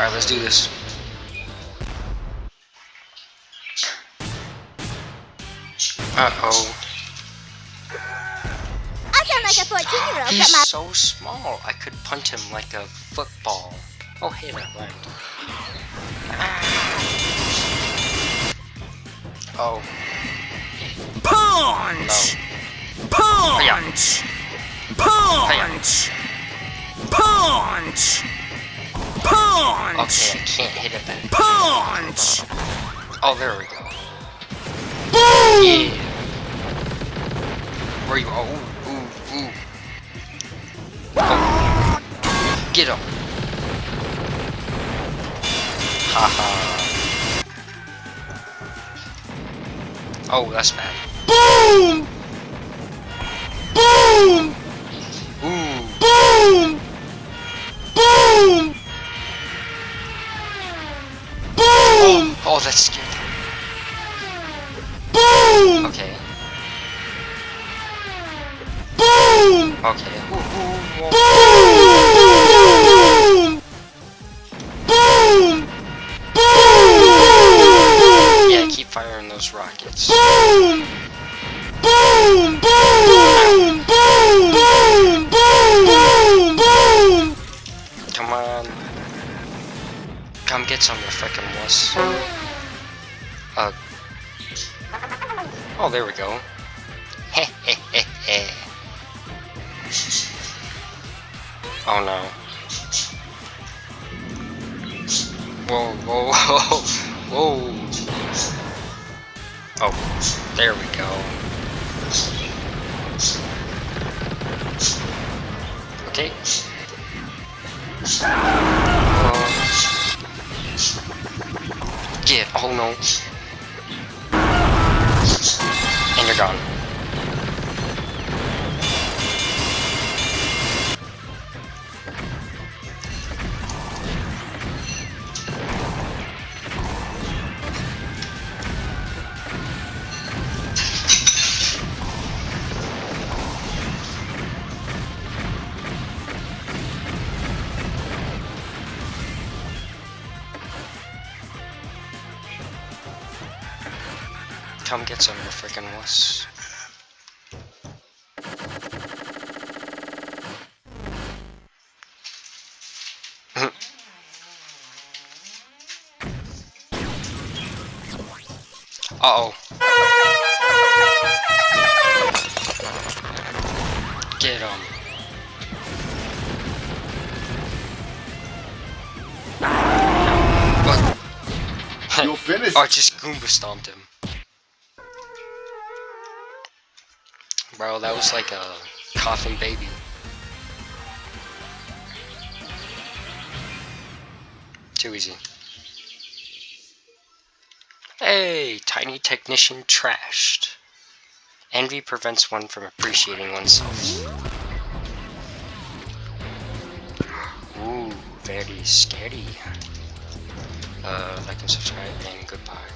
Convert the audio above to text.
Alright, let's do this. Uh-oh. I sound like a 14-year-old. He's so small. I could punch him like a football. Oh, hey, that rhymed. Oh. Punch! No. Punch! Punch! Punch! Punch! Okay, I can't hit it back. Punch! Oh, there we go. Boom! Yeah. Where you? Oh, ooh, ooh. Oh. Get him. Haha. Oh, that's bad. Boom! Boom! Ooh. Boom! Boom! Boom! Oh, that's scary. Boom! Okay. Boom! Okay. Ooh, ooh, ooh. Boom! Boom! Boom! Yeah, keep firing those rockets. Boom! Boom! Boom! Boom! Boom! Boom! Boom! Come on. Come get some, you frickin' wuss. Oh, there we go. Heh heh heh heh. Oh no. Whoa, whoa, whoa, whoa. Oh, there we go. Okay. Get. Oh no. And you're gone. Come get some, you freaking wuss. Uh-oh. Get him. What? You'll finish. Oh, I just Goomba stomped him. Bro, that was like a coughing baby. Too easy. Hey, tiny technician trashed. Envy prevents one from appreciating oneself. Ooh, very scary. Like and subscribe and goodbye.